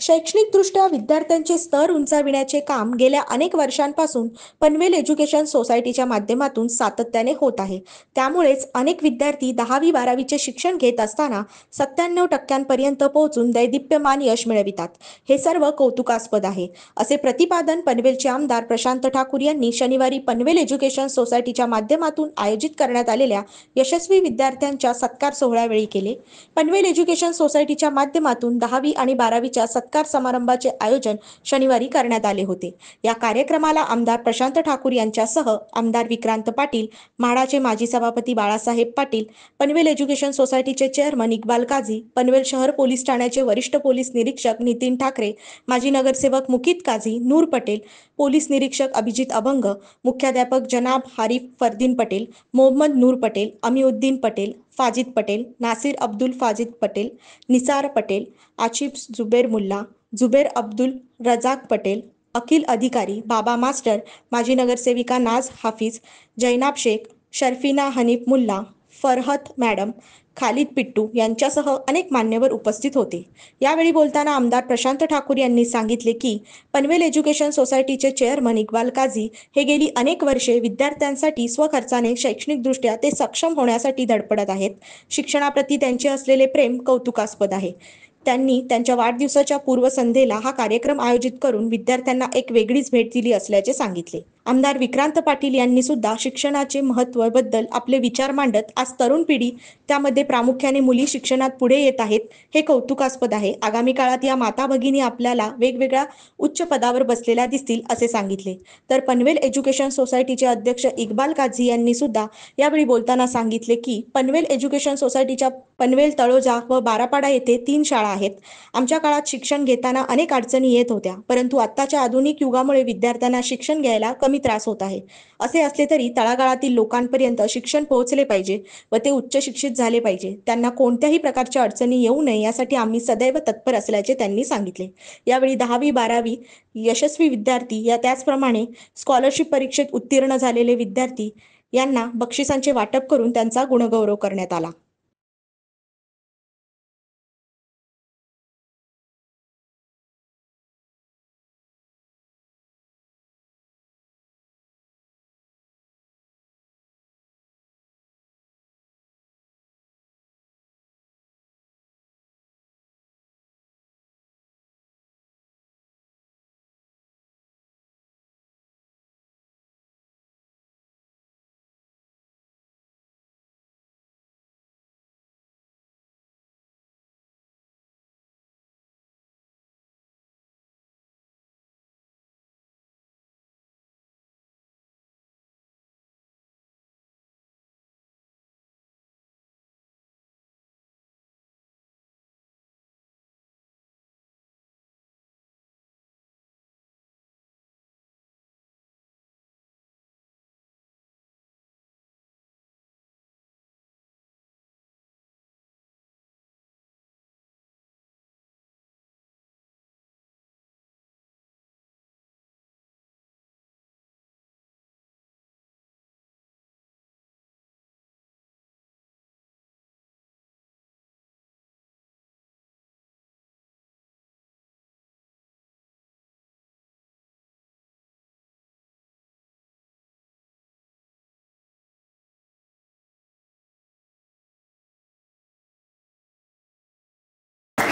शैक्षणिकदृष्ट्या विद्यार्थ्यांचे स्तर उंचाविण्याचे काम गेल्या अनेक वर्षांपासून पनवेल एज्युकेशन सोसायटीच्या माध्यमातून सातत्याने होत आहे. त्यामुळेच अनेक विद्यार्थी 10वी-12वीचे शिक्षण घेत असताना 97% पोहोचून दैदिप्यमान यश मिळवितात. हे सर्व कौतुकास्पद आहे, असे प्रतिपादन पनवेलचे आमदार प्रशांत ठाकूर यांनी शनिवारी पनवेल एज्युकेशन सोसायटीच्या माध्यमातून आयोजित करण्यात आलेल्या यशस्वी विद्यार्थ्यांच्या सत्कार सोहळ्यावेळी केले. पनवेल एज्युकेशन सोसायटीच्या माध्यमातून 10वी आणि 12वीच्या सत्कार समारंभाचे आयोजन शनिवारी करण्यात आले होते. या कार्यक्रमाला आमदार प्रशांत ठाकूर यांच्यासह आमदार विक्रांत पाटील, म्हाडाचे माजी सभापती बाळासाहेब पाटील, पनवेल एज्युकेशन सोसायटीचे चेअरमन इक्बाल काझी, पनवेल शहर पोलीस ठाण्याचे वरिष्ठ पोलीस निरीक्षक नितीन ठाकरे, माजी नगरसेवक मुकीत काझी, नूर पटेल, पोलीस निरीक्षक अभिजित अभंग, मुख्याध्यापक जनाब हारिफ फरदीन पटेल, मोहम्मद नूर पटेल, अमीउद्दीन पटेल, फाजिद पटेल, नासिर अब्दुल फाजिद पटेल, निसार पटेल, आशिफ जुबेर मुल्ला, जुबेर अब्दुल रजाक पटेल, अखिल अधिकारी, बाबा मास्टर, माजी नगरसेविका नाज हाफिज, जैनाब शेख, शर्फिना हनीफ मुल्ला, फरहत मॅडम, खालिद पिट्टू यांच्यासह अनेक मान्यवर उपस्थित होते. यावेळी बोलताना आमदार प्रशांत ठाकूर यांनी सांगितले की पनवेल एज्युकेशन सोसायटीचे चेअरमन इक्बाल काझी हे गेली अनेक वर्षे विद्यार्थ्यांसाठी स्वखर्चाने शैक्षणिकदृष्ट्या ते सक्षम होण्यासाठी धडपडत आहेत. शिक्षणाप्रती त्यांचे असलेले प्रेम कौतुकास्पद आहे. त्यांनी त्यांच्या वाढदिवसाच्या पूर्वसंध्येला हा कार्यक्रम आयोजित करून विद्यार्थ्यांना एक वेगळीच भेट दिली असल्याचे सांगितले. आमदार विक्रांत पाटील यांनी सुद्धा शिक्षणाचे महत्त्व बद्दल आपले विचार मांडत आज तरुण पिढी, त्यामध्ये प्रामुख्याने मुली शिक्षणात पुढे येत आहेत, हे कौतुकास्पद आहे. आगामी काळात या माता भगिनी आपल्याला वेगवेगळ्या उच्च पदावर बसलेल्या दिसतील, असे सांगितले. तर पनवेल एज्युकेशन सोसायटीचे अध्यक्ष इक्बाल काझी यांनी सुद्धा यावेळी बोलताना सांगितले की पनवेल एज्युकेशन सोसायटीच्या पनवेल, तळोजा व बारापाडा येथे 3 शाळा आहेत. आमच्या काळात शिक्षण घेताना अनेक अडचणी येत होत्या, परंतु आत्ताच्या आधुनिक युगामुळे विद्यार्थ्यांना शिक्षण घ्यायला कमी त्रास होत आहे. असे असले तरी तळागाळातील लोकांपर्यंत शिक्षण पोहोचले पाहिजे व ते उच्च शिक्षित झाले पाहिजे. त्यांना कोणत्याही प्रकारच्या अडचणी येऊ नये यासाठी आम्ही सदैव तत्पर असल्याचे त्यांनी सांगितले. यावेळी 10वी-12वी यशस्वी विद्यार्थी त्याचप्रमाणे स्कॉलरशिप परीक्षेत उत्तीर्ण झालेले विद्यार्थी यांना बक्षिसांचे वाटप करून त्यांचा गुणगौरव करण्यात आला.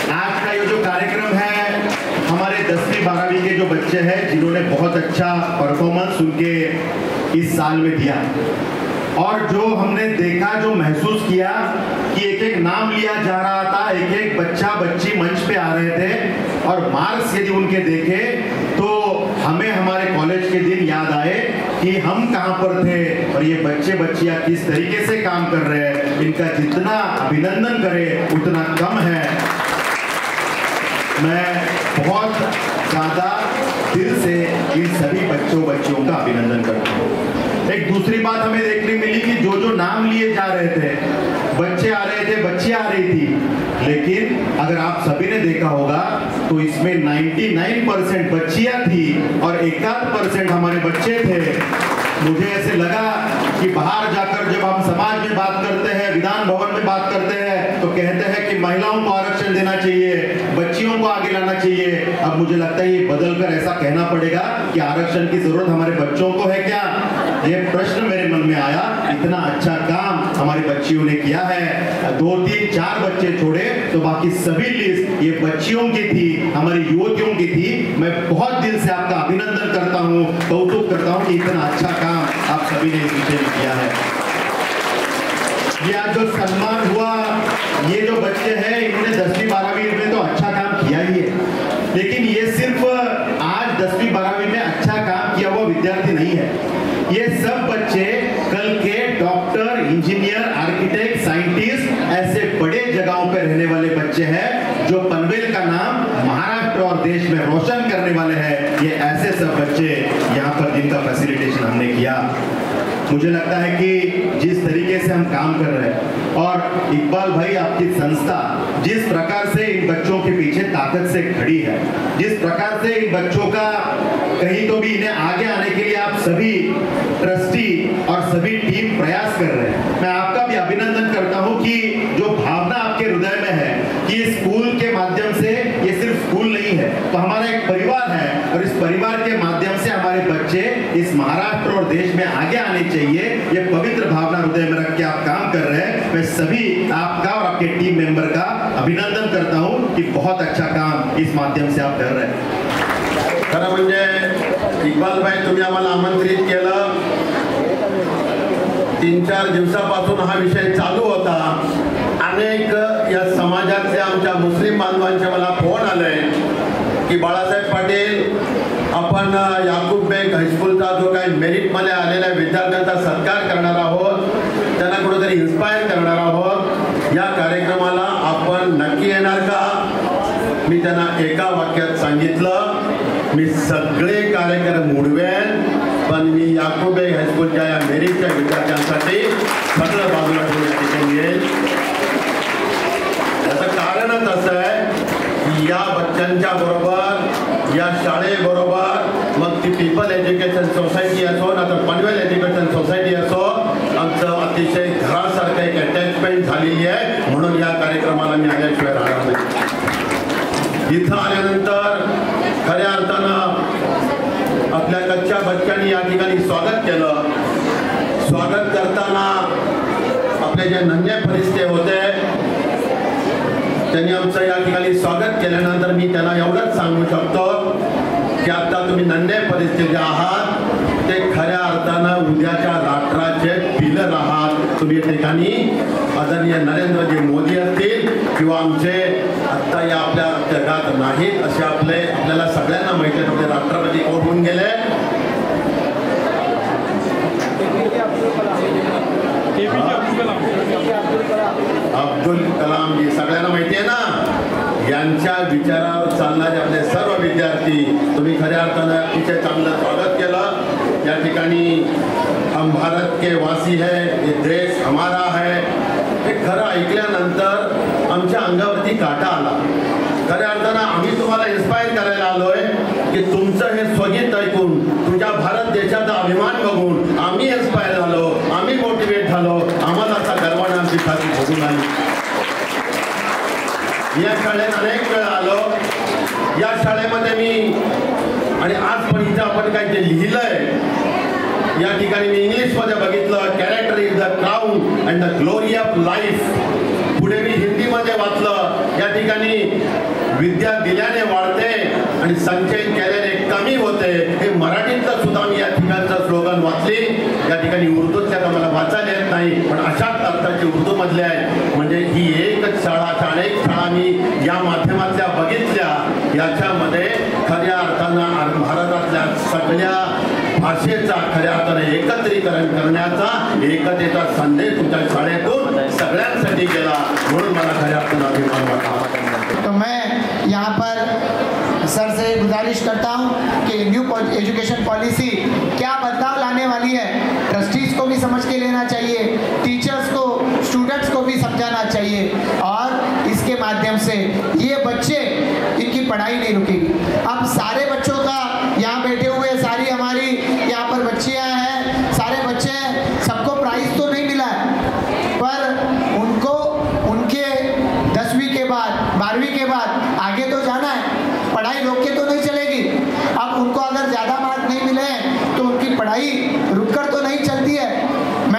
आज का ये जो कार्यक्रम है, हमारे 10वीं 12वीं के जो बच्चे हैं जिन्होंने बहुत अच्छा परफॉर्मेंस उनके इस साल में दिया, और जो हमने देखा, जो महसूस किया कि एक एक नाम लिया जा रहा था, एक एक बच्चा बच्ची मंच पे आ रहे थे और मार्क्स यदि उनके देखे तो हमें हमारे कॉलेज के दिन याद आए कि हम कहाँ पर थे और ये बच्चे बच्चियां किस तरीके से काम कर रहे हैं। इनका जितना अभिनंदन करें उतना कम है। मैं बहुत ज़्यादा दिल से इन सभी बच्चों बच्चियों का अभिनंदन करता हूँ। एक दूसरी बात हमें देखने मिली कि जो जो नाम लिए जा रहे थे, बच्चे आ रहे थे, बच्चियां आ रही थी, लेकिन अगर आप सभी ने देखा होगा तो इसमें 99% बच्चियां थी और 1% हमारे बच्चे थे। मुझे ऐसे लगा कि बाहर जाकर जब हम समाज में बात करते हैं, विधान भवन में बात करते हैं, तो कहते हैं कि महिलाओं को आरक्षण देना चाहिए, बच्चियों को आगे लाना चाहिए। अब मुझे लगता है ये बदलकर ऐसा कहना पड़ेगा कि आरक्षण की जरूरत हमारे बच्चों को है क्या? ये प्रश्न मेरे मन में आया। इतना अच्छा काम हमारी बच्चियों ने किया है, 2, 3, 4 बच्चे छोड़े तो बाकी सभी लिस्ट ये बच्चियों की थी, हमारी युवतियों की थी। मैं बहुत दिल से आपका अभिनंदन करता हूँ, कौतुक करता हूँ कि इतना अच्छा काम आप सभी ने इस विषय में किया है। ये आज जो सम्मान हुआ, ये जो बच्चे हैं इन्होंने 10वीं 12वीं में तो अच्छा काम किया ही है, लेकिन ये सिर्फ आज 10वीं 12वीं में अच्छा काम किया हुआ विद्यार्थी नहीं है। ये सब बच्चे कल के डॉक्टर, इंजीनियर, आर्किटेक्ट, साइंटिस्ट, ऐसे बड़े जगहों पर रहने वाले बच्चे हैं जो पनवेल का नाम महाराष्ट्र और देश में रोशन करने वाले हैं। ये ऐसे सब बच्चे यहाँ पर जिनका फैसिलिटेशन हमने किया। मुझे लगता है कि जिस तरीके से हम काम कर रहे हैं और इकबाल भाई आपकी संस्था जिस प्रकार से इन बच्चों के पीछे ताकत से खड़ी है, जिस प्रकार से इन बच्चों का कहीं तो भी इन्हें आगे आने के लिए आप सभी ट्रस्टी और सभी टीम प्रयास कर रहे हैं, मैं आपका भी अभिनंदन करता हूं कि जो भावना आपके हृदय में है कि स्कूल के माध्यम से, ये सिर्फ स्कूल नहीं है तो हमारा एक परिवार है और इस परिवार के माध्यम से हमारे बच्चे इस महाराष्ट्र और देश में आगे आने चाहिए, ये पवित्र भावना हृदय में रख के आप काम कर रहे हैं। मैं सभी आपका और आपके टीम मेंबर का अभिनंदन करता हूं कि बहुत अच्छा काम इस माध्यम से आप कर रहे हैं। खरं म्हणजे इक्बाल भाई तुम्ही आम्हाला आमंत्रित केलं, 3-4 दिवसापासून हा विषय चालू होता। अनेक या समाजातल्या आमच्या मुस्लिम बांधवांचे मला फोन आले की बाळासाहेब पाटील आपण याकूब बेग हायस्कूलचा जो काही मेरिटमध्ये आलेल्या विद्यार्थ्यांचा सत्कार करणार आहोत, त्यांना कुठेतरी इन्स्पायर करणार आहोत, या कार्यक्रमाला आपण नक्की येणार का? मी त्यांना एका वाक्यात सांगितलं, मी सगळे कार्यक्रम उडवेन पण मी याकूब बेग हायस्कूलच्या या मेरिटच्या विद्यार्थ्यांसाठी सगळं बाजूला ठेवून येईल। याचं कारणच असं आहे की या बच्चांच्या बरोबर, या शाळेबरोबर, मग ती पीपल एज्युकेशन सोसायटी असो ना तर पनवेल एज्युकेशन सोसायटी असो, आमचं अतिशय घरासारखं एक अटॅचमेंट झालेली आहे। म्हणून या कार्यक्रमाला मी आल्याशिवाय राहणार नाही। इथं आल्यानंतर खऱ्या अर्थानं आपल्या कच्च्या बच्चांनी या ठिकाणी स्वागत केलं। स्वागत करताना आपले जे नन्हे फरिश्ते होते त्यांनी आमचं या ठिकाणी स्वागत केल्यानंतर मी त्यांना एवढंच सांगू शकतो की आता तुम्ही नन्हे फरिश्ते जे आहात ते खऱ्या अर्थानं उद्याच्या राष्ट्राचे पिलर आहात। तुम्ही या ठिकाणी आदरणीय नरेंद्रजी मोदी असतील किंवा आमचे आत्ता या आपल्या जगात नाहीत असे आपल्याला सगळ्यांना माहिती आहे, आपले राष्ट्रपती कोण होऊन गेले, अब्दुल कलाम जी, सगळ्यांना माहिती आहे ना। यांच्या विचारावर चालणारे आपले सर्व विद्यार्थी, तुम्ही खऱ्या अर्थानं अतिशय चांगलं स्वागत केलं। या ठिकाणी हम भारत के वासी है, ये देश हमारा है, हे खरं ऐकल्यानंतर आमच्या अंगावरती काटा आला। खऱ्या अर्थानं आम्ही तुम्हाला इन्स्पायर करायला आलोय की तुमचं हे स्वगीत ऐकून, तुमच्या भारत देशाचा अभिमान बघून आम्ही इन्स्पायर झालो, आम्ही मोटिवेट झालो, आम्हाला असा गर्वाने आमची छाती भरून आली। या शाळेत अनेक वेळा आलो, या शाळेमध्ये मी आणि आज पण इथं आपण काय जे लिहिलंय या ठिकाणी मी इंग्लिशमध्ये बघितलं, character is the crown and the glory of life. पुढे मी हिंदीमध्ये वाचलं, या ठिकाणी विद्या दिल्याने वाढते आणि संचयन केल्याने कमी होते। हे मराठीतलं सुद्धा मी या ठिकाणचं स्लोगन वाचली। या ठिकाणी उर्दूच्या तर मला वाचायला येत नाही पण अशाच अर्थाची उर्दू मधले आहे। म्हणजे ही एकच शाळा, अनेक शाळा मी या माध्यमातल्या बघितल्या, याच्यामध्ये खऱ्या अर्थानं भारतातल्या सगळ्या भाषेचा खऱ्या अर्थाने एकत्रीकरण करण्याचा, एकतेचा संदेश तुमच्या शाळेतून सगळ्यांसाठी गेला, म्हणून मला खऱ्या अर्थानं अभिमान वाटला। तो मैं यहाँ पर सर से गुजारिश करता हूँ कि न्यू एजुकेशन पॉलिसी क्या बदलाव लाने वाली है, ट्रस्टीज को भी समझ के लेना चाहिए, टीचर्स को, स्टूडेंट्स को भी समझाना चाहिए और इसके माध्यम से ये बच्चे, इनकी पढ़ाई नहीं रुकेगी। अब सारे बच्चों का यहाँ बैठे हुए सारी हमारी यहाँ पर बच्चियाँ हैं, सारे बच्चे हैं, सबको प्राइज़ तो नहीं मिला है पर उनको उनके 10वीं के बाद 12वीं के बाद आगे तो जाना है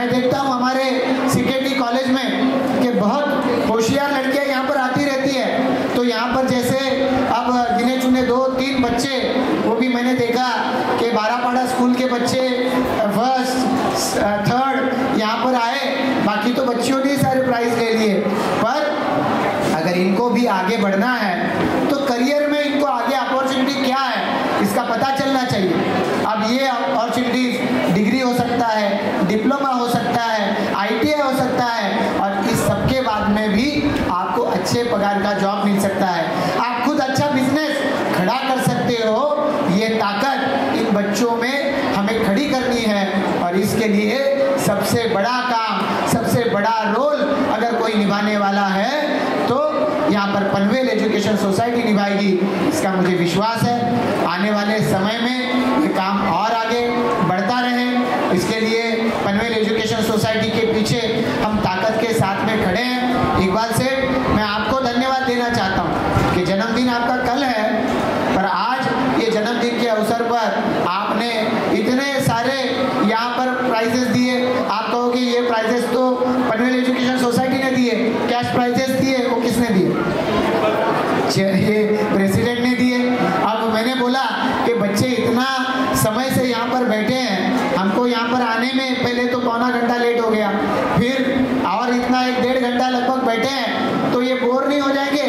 मैं देखता हूँ हमारे सीकेटी कॉलेज में कि बहुत होशियार लड़कियाँ यहाँ पर आती रहती है। तो यहाँ पर जैसे अब गिने चुने 2-3 बच्चे, वो भी मैंने देखा कि बारापाड़ा स्कूल के बच्चे फर्स्ट थर्ड यहाँ पर आए, बाकी तो बच्चियों ने सारे प्राइज ले लिए। पर अगर इनको भी आगे बढ़ना है तो करियर में इनको आगे अपॉर्चुनिटी क्या है इसका पता चलना चाहिए। अब ये अपॉर्चुनिटीज डिग्री हो सकता है, डिप्लोमा हो सकता है, ITI हो सकता है, और इस सबके बाद में भी आपको अच्छे पगार का जॉब मिल सकता है। आप खुद अच्छा बिजनेस खड़ा कर सकते हो। ये ताकत इन बच्चों में हमें खड़ी करनी है, और इसके लिए सबसे बड़ा काम, सबसे बड़ा रोल अगर कोई निभाने वाला है तो यहाँ पर पनवेल एजुकेशन सोसाइटी निभाएगी, इसका मुझे विश्वास है। आने वाले समय में ये काम और आगे बढ़ता रहे, इसके लिए पनवेल एजुकेशन सोसाइटी के पीछे हम ताकत के साथ में खड़े हैं। इकबाल से मैं आपको धन्यवाद देना चाहता हूँ कि जन्मदिन आपका कल है, पर आज ये जन्मदिन के अवसर पर आपने इतने सारे यहाँ पर प्राइजेस दिए। आप कहोगे ये प्राइजेस तो पनवेल एजुकेशन सोसाइटी ने दिए, कैश प्राइजेस दिए, वो किसने दिए? ये प्रेसिडेंट ने दिए। अब मैंने बोला कि बच्चे इतना समय से यहाँ पर बैठे हैं, हमको यहाँ पर आने में पहले तो पौना घंटा लेट हो गया, फिर और इतना 1-1.5 घंटा लगभग बैठे हैं, तो ये बोर नहीं हो जाएंगे?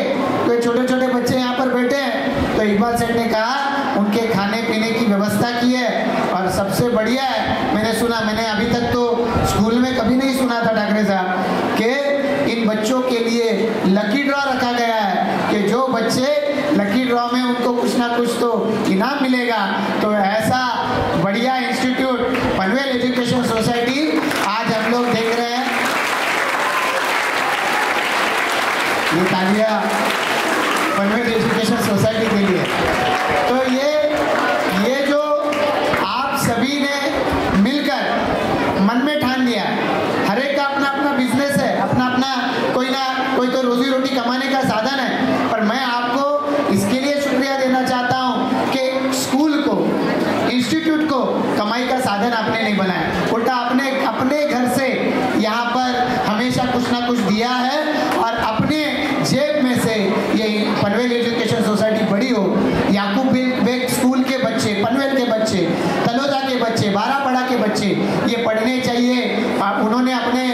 तो छोटे छोटे बच्चे यहाँ पर बैठे हैं, तो इकबाल सेठ ने कहा उनके खाने पीने की व्यवस्था की है। और सबसे बढ़िया है, मैंने सुना, मैंने अभी तक तो स्कूल में कभी नहीं सुना था ठाकरे साहब, कि इन बच्चों के लिए लकी ड्रॉ रखा गया है कि जो बच्चे लकी ड्रॉ में उनको कुछ ना कुछ तो इनाम मिलेगा। तो ऐसा बढ़िया इंस्टीट्यूट पनवेल एजुकेशन सोसाइटी आज हम लोग देख रहे हैं। ये तालियां पनवेल एजुकेशन सोसाइटी के लिए। तो ये जो आप सभी ने मिलकर मन में ठान लिया, हर एक का अपना अपना बिजनेस है, अपना अपना कोई तो रोजी रोटी कमाने का साधन है, पर मैं आपको इसके लिए शुक्रिया देना चाहता हूँ कि स्कूल को, इंस्टीट्यूट को कमाई का साधन आपने नहीं बनाया, उल्टा आपने अपने घर से यहाँ पर हमेशा कुछ ना कुछ दिया है, और अपने जेब में से ये पनवेल एजुकेशन सोसाइटी बड़ी हो। याकूब बेग स्कूल के बच्चे, पनवेल के बच्चे, तलोजा के बच्चे, बारापाड़ा के बच्चे ये पढ़ने चाहिए, उन्होंने अपने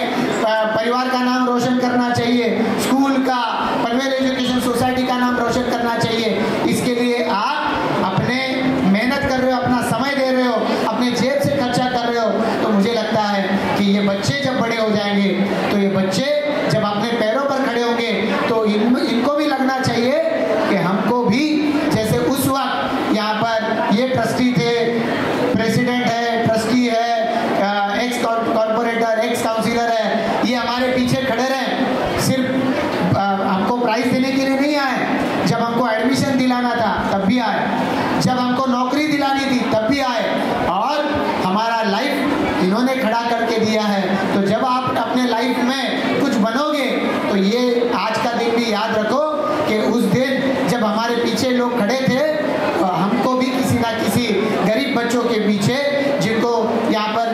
परिवार का नाम रोशन करना चाहिए, स्कूल का, पनवेल एजुकेशन सोसाइटी का नाम रोशन करना चाहिए। इसके लिए आप अपने मेहनत कर रहे हो, अपना समय दे रहे हो, अपने जेब से खर्चा कर रहे हो। तो मुझे लगता है कि ये बच्चे जब बड़े हो जाएंगे, तो ये बच्चे जब अपने पैरों पर खड़े होंगे, तो इनको भी लगना चाहिए कि हमको भी, जैसे उस वक्त यहाँ पर ये ट्रस्टी थे, प्रेसिडेंट है, ट्रस्टी है, एक्स कॉर्पोरेटर, एक्स काउंसिलर है, ये हमारे पीछे खड़े रहे। सिर्फ हमको प्राइज देने के लिए नहीं आए, जब हमको एडमिशन दिलाना था तब भी आए, जब हमको नौकरी दिलानी थी तब भी आए, और हमारा लाइफ इन्होंने खड़ा करके दिया है। तो जब आप अपने लाइफ में कुछ बनोगे, तो ये आज का दिन भी याद रखो कि उस दिन जब हमारे पीछे लोग खड़े थे, तो हमको भी किसी ना किसी गरीब बच्चों के पीछे, जिनको यहाँ पर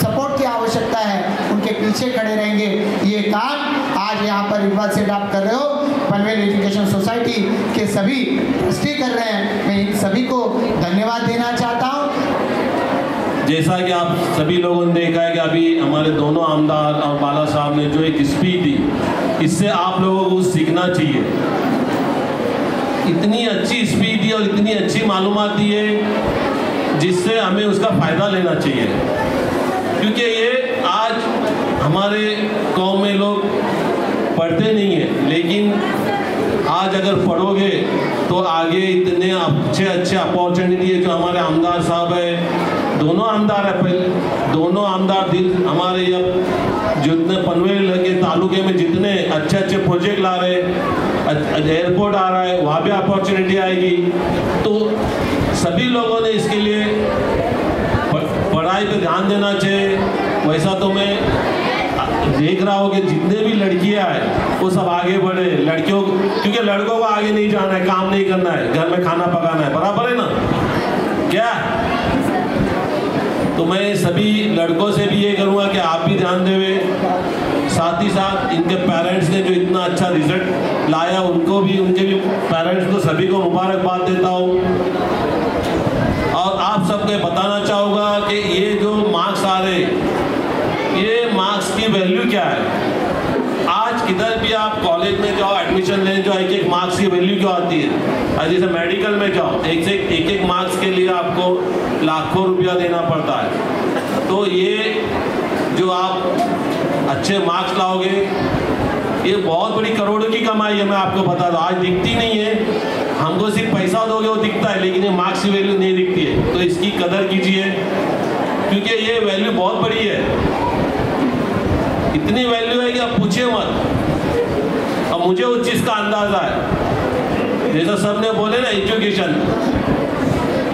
सपोर्ट की आवश्यकता है, उनके पीछे खड़े रहेंगे। ये काम आज यहाँ पर इकबाल सेठ आप कर रहे हो, पनवेल एजुकेशन सोसाइटी के सभी ट्रस्टी कर रहे हैं। मैं इन सभी को धन्यवाद देना चाहता हूँ। जैसा कि आप सभी लोगों ने देखा है कि अभी हमारे दोनों आमदार और बाला साहब ने जो एक स्पीच दी, इससे आप लोगों को सीखना चाहिए। इतनी अच्छी स्पीच दी और इतनी अच्छी मालूमात दी है, जिससे हमें उसका फ़ायदा लेना चाहिए, क्योंकि ये आज हमारे कौम में लोग पढ़ते नहीं हैं, लेकिन आज अगर पढ़ोगे तो आगे इतने अच्छे अच्छे अपॉर्चुनिटी है। जो हमारे आमदार साहब है, दोनों आमदार है, पहले दोनों आमदार दिल हमारे अब जितने पनवेल के तालुके में जितने अच्छे अच्छे प्रोजेक्ट ला रहे, एयरपोर्ट आ रहा है, वहाँ भी अपॉर्चुनिटी आएगी। तो सभी लोगों ने इसके लिए पढ़ाई पे ध्यान देना चाहिए। वैसा तो मैं देख रहा हूँ कि जितने भी लड़कियाँ हैं वो सब आगे बढ़े, लड़कियों, क्योंकि लड़कों को आगे नहीं जाना है, काम नहीं करना है, घर में खाना पकाना है, बराबर है ना क्या? तो मैं सभी लड़कों से भी ये करूँगा कि आप भी ध्यान देवे, साथ ही साथ इनके पेरेंट्स ने जो इतना अच्छा रिजल्ट लाया उनको भी, उनके भी पेरेंट्स को सभी को मुबारकबाद देता हूँ। और आप सबको बताना चाहूँगा कि ये जो मार्क्स आ रहे, ये मार्क्स की वैल्यू क्या है। आज किधर भी आप कॉलेज में जाओ, एडमिशन लेने जाओ, एक एक मार्क्स की वैल्यू क्यों आती है। जैसे मेडिकल में जाओ, एक मार्क्स के लिए आपको लाखों रुपया देना पड़ता है। तो ये जो आप अच्छे मार्क्स लाओगे, ये बहुत बड़ी करोड़ों की कमाई है। मैं आपको बता दूं, आज दिखती नहीं है, हमको सिर्फ पैसा दोगे वो दिखता है, लेकिन ये मार्क्स की वैल्यू नहीं दिखती है। तो इसकी कदर कीजिए, क्योंकि ये वैल्यू बहुत बड़ी है। इतनी वैल्यू है कि आप पूछिए मत। अब मुझे उस चीज़ का अंदाजा है, जैसा सब ने बोले ना एजुकेशन,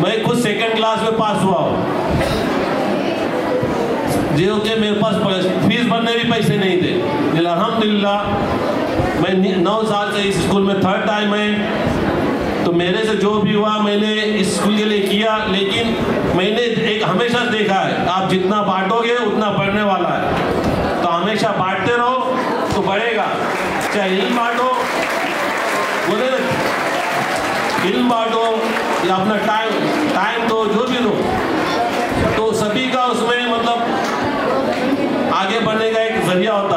मैं खुद 2nd क्लास में पास हुआ हूँ, जो कि मेरे पास फीस भरने भी पैसे नहीं थे, लेकिन अल्हम्दुलिल्लाह मैं 9 साल से इस स्कूल में 3rd टाइम है। तो मेरे से जो भी हुआ मैंने इस स्कूल के लिए किया, लेकिन मैंने एक हमेशा देखा है, आप जितना बांटोगे उतना बढ़ने वाला है। तो हमेशा बांटते रहो तो बढ़ेगा, चाहे इल्म बांटो, बोले ना, इल्म बांटो या अपना टाइम दो, जो भी दो, तो सभी का उसमें मतलब आगे बढ़ने का एक जरिया होता है।